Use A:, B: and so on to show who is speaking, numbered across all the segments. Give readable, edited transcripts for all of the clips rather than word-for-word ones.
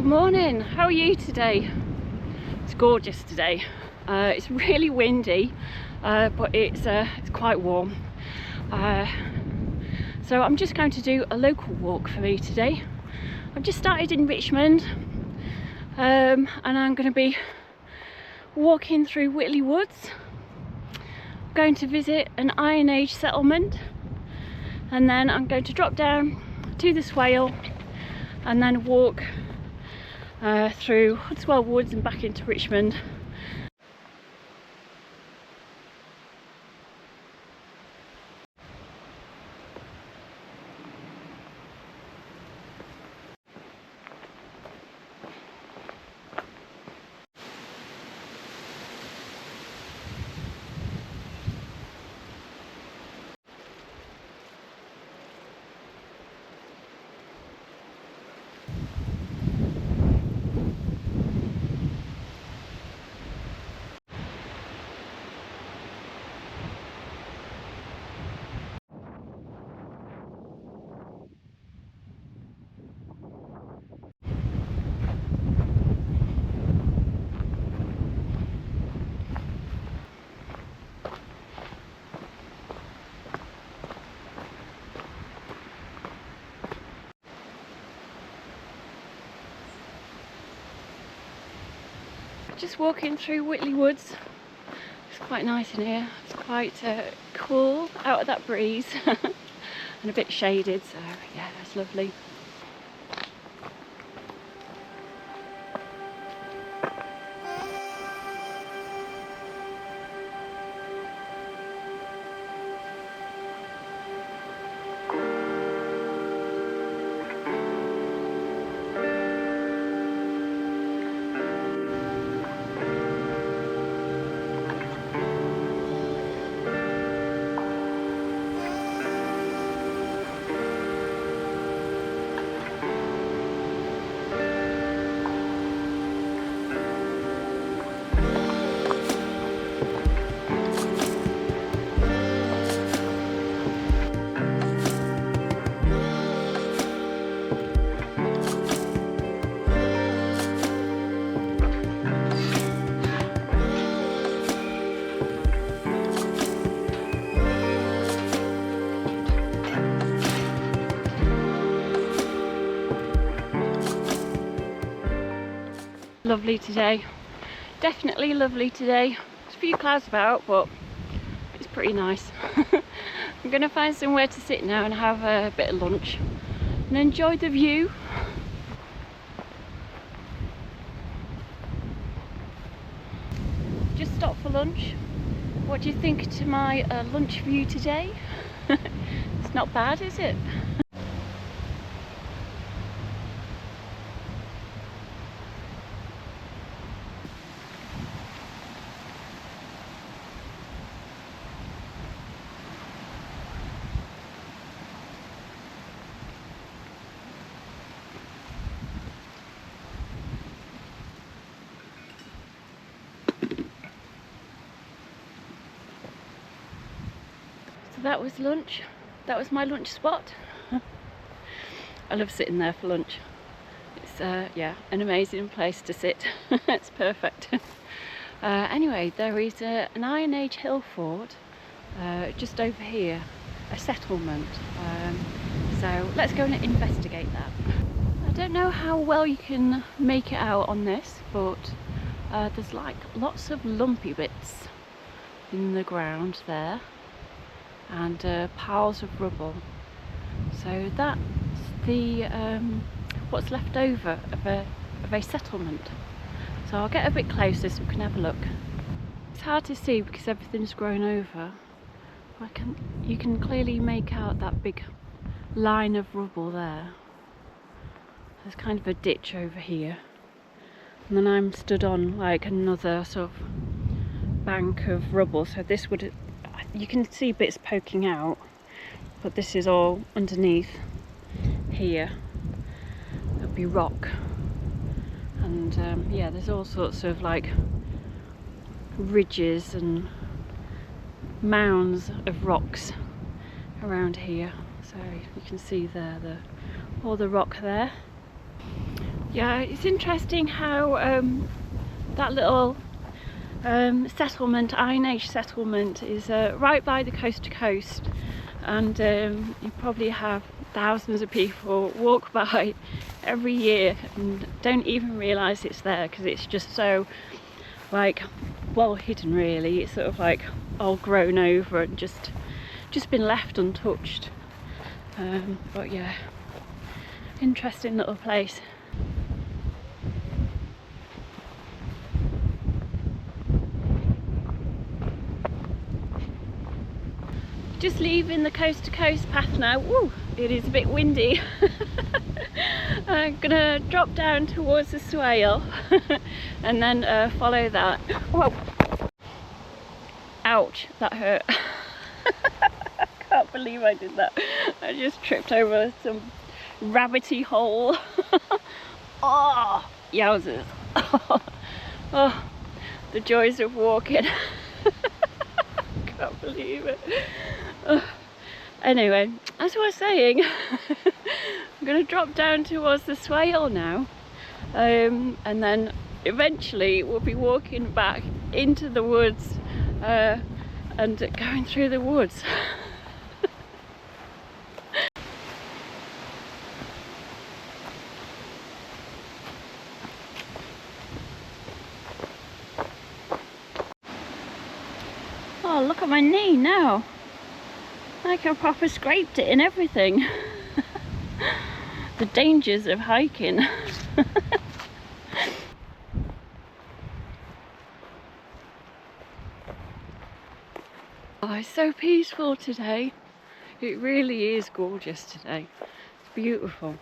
A: morning, how are you today? It's gorgeous today. It's really windy, but it's quite warm. So I'm just going to do a local walk for me today. I've just started in Richmond, and I'm going to be walking through Whitley Woods. I'm going to visit an Iron Age settlement, and then I'm going to drop down to the Swale and then walk through Hudswell Woods and back into Richmond. Just walking through Whitley Woods. It's quite nice in here. It's quite cool out of that breeze and a bit shaded, so yeah, that's lovely. Lovely today, definitely lovely today. There's a few clouds about, but it's pretty nice. I'm gonna find somewhere to sit now and have a bit of lunch and enjoy the view. Just stopped for lunch. What do you think to my lunch view today? It's not bad, is it? So that was lunch. That was my lunch spot. I love sitting there for lunch. It's yeah, an amazing place to sit. It's perfect. Anyway, there is an Iron Age hill fort just over here, a settlement. So let's go and investigate that. I don't know how well you can make it out on this, but there's like lots of lumpy bits in the ground there, and piles of rubble. So that's the what's left over of a settlement. So I'll get a bit closer so we can have a look. It's hard to see because everything's grown over. You can clearly make out that big line of rubble there. There's kind of a ditch over here, and then I'm stood on like another sort of bank of rubble. So this would, you can see bits poking out, but this is all underneath here. There'll be rock, and yeah, there's all sorts of like ridges and mounds of rocks around here. So you can see there all the rock there. yeah, it's interesting how that little settlement, Iron Age settlement, is right by the coast to coast, and you probably have thousands of people walk by every year and don't even realise it's there, because it's just so like well hidden really. It's sort of like all grown over and just been left untouched. But yeah, interesting little place. Just leaving the coast to coast path now. Woo, it is a bit windy. I'm gonna drop down towards the swale and then follow that. Whoa! Ouch, that hurt. I can't believe I did that. I just tripped over some rabbity hole. Oh, yowzers. Oh, the joys of walking. Can't believe it. Anyway, as I was saying, I'm going to drop down towards the swale now, and then eventually we'll be walking back into the woods and going through the woods. Oh, look at my knee now. Like I proper scraped it and everything. The dangers of hiking. Oh, it's so peaceful today. It really is gorgeous today. It's beautiful.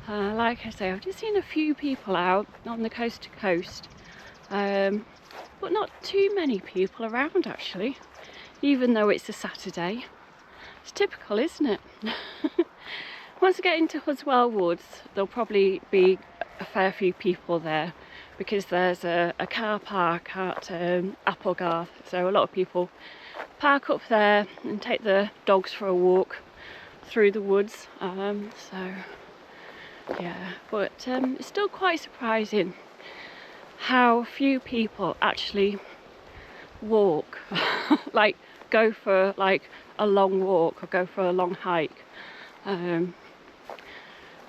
A: Like I say, I've just seen a few people out on the coast to coast, but not too many people around actually, even though it's a Saturday. It's typical, isn't it? Once I get into Hudswell Woods, there'll probably be a fair few people there, because there's a car park at Applegarth, so a lot of people park up there and take the dogs for a walk through the woods. So yeah, but it's still quite surprising how few people actually walk, like go for like a long walk or go for a long hike.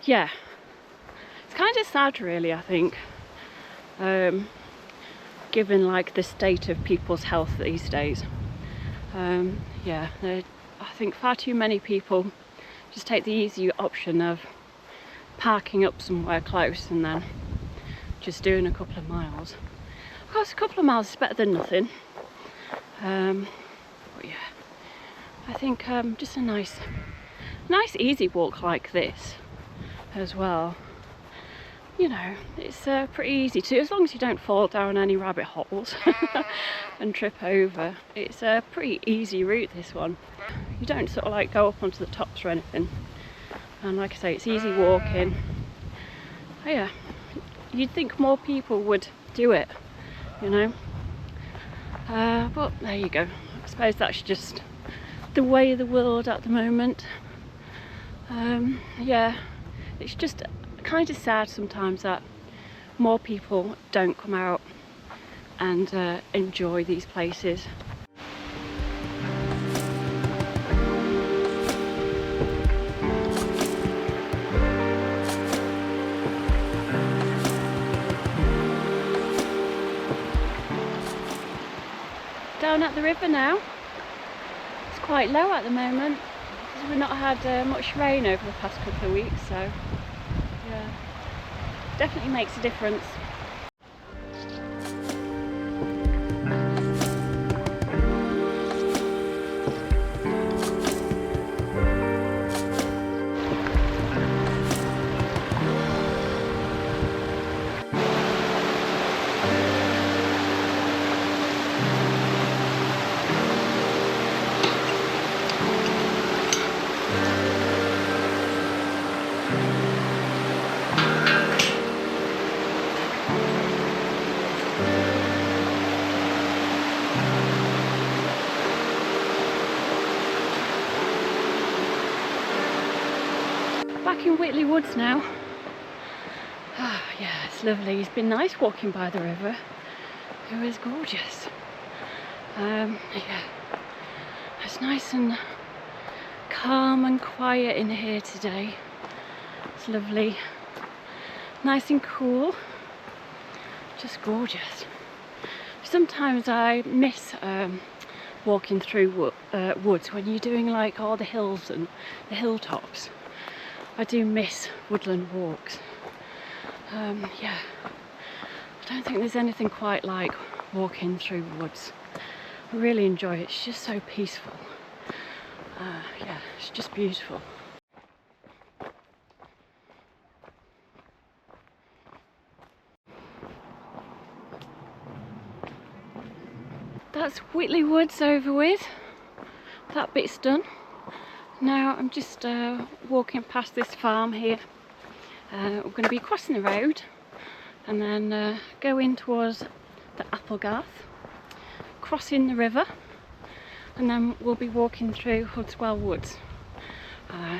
A: Yeah, it's kind of sad really, I think, given like the state of people's health these days. Yeah, I think far too many people just take the easy option of parking up somewhere close and then just doing a couple of miles. Of course, a couple of miles is better than nothing. But yeah, I think just a nice easy walk like this as well. You know, it's pretty easy to, as long as you don't fall down any rabbit holes and trip over. It's a pretty easy route, this one. You don't sort of like go up onto the tops or anything. And like I say, it's easy walking. Oh yeah, you'd think more people would do it, you know. But there you go. I suppose that's just the way of the world at the moment. Yeah, it's just kind of sad sometimes that more people don't come out and enjoy these places. Down at the river now. It's quite low at the moment because we've not had much rain over the past couple of weeks, so yeah, definitely makes a difference. Back in Whitley Woods now. Ah, yeah, it's lovely. It's been nice walking by the river. It was gorgeous. Yeah, it's nice and calm and quiet in here today. It's lovely, nice and cool, just gorgeous. Sometimes I miss walking through woods when you're doing like all the hills and the hilltops. I do miss woodland walks. Yeah, I don't think there's anything quite like walking through woods. I really enjoy it. It's just so peaceful. Yeah, it's just beautiful. That's Whitley Woods over with. That bit's done. Now I'm just walking past this farm here. We're going to be crossing the road and then go in towards the Applegarth, crossing the river, and then we'll be walking through Hudswell Woods.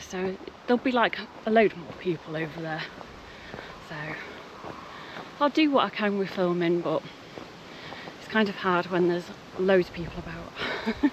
A: So there'll be like a load more people over there. So I'll do what I can with filming, but it's kind of hard when there's loads of people about.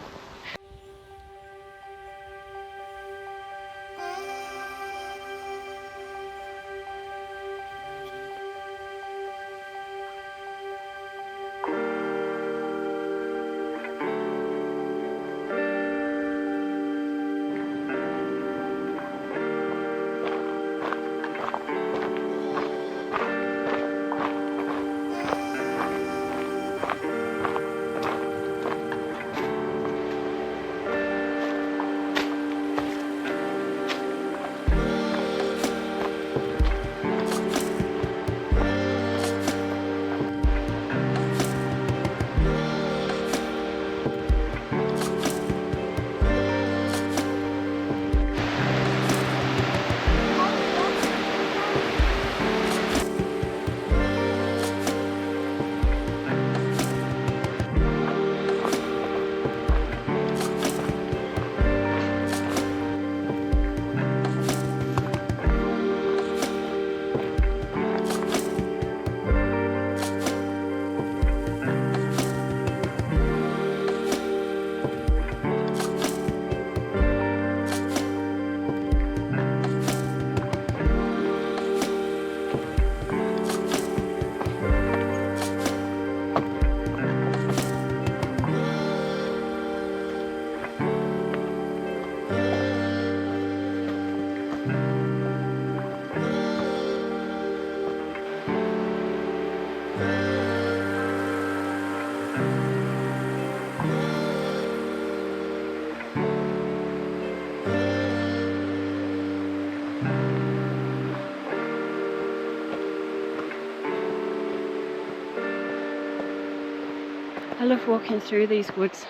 A: I love walking through these woods.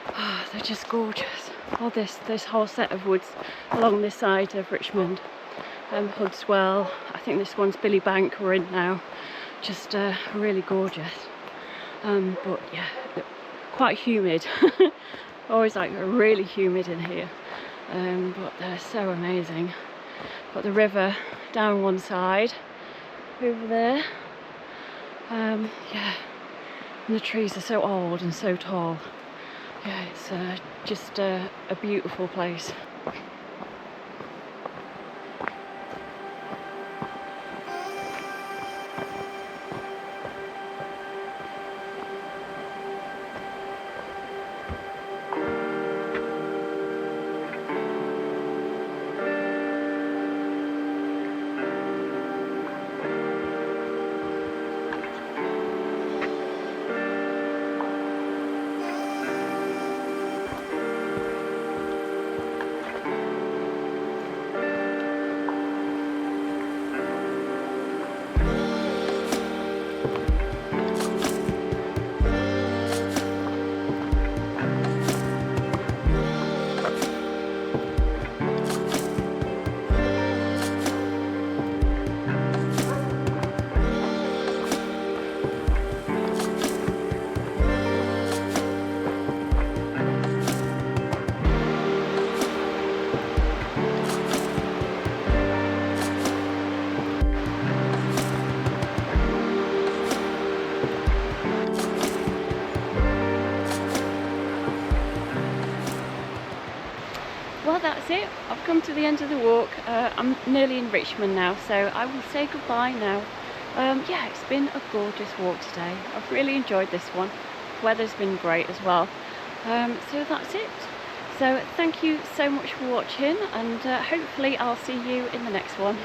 A: Oh, they're just gorgeous. All this whole set of woods along this side of Richmond. Hudswell, I think this one's Billy Bank we're in now. Just really gorgeous. But yeah, quite humid. Always like really humid in here. But they're so amazing. Got the river down one side, over there. Yeah, and the trees are so old and so tall. Yeah, it's just a beautiful place. well, that's it. I've come to the end of the walk. I'm nearly in Richmond now, so I will say goodbye now. Yeah, it's been a gorgeous walk today. I've really enjoyed this one. Weather's been great as well. So that's it. So thank you so much for watching, and hopefully I'll see you in the next one.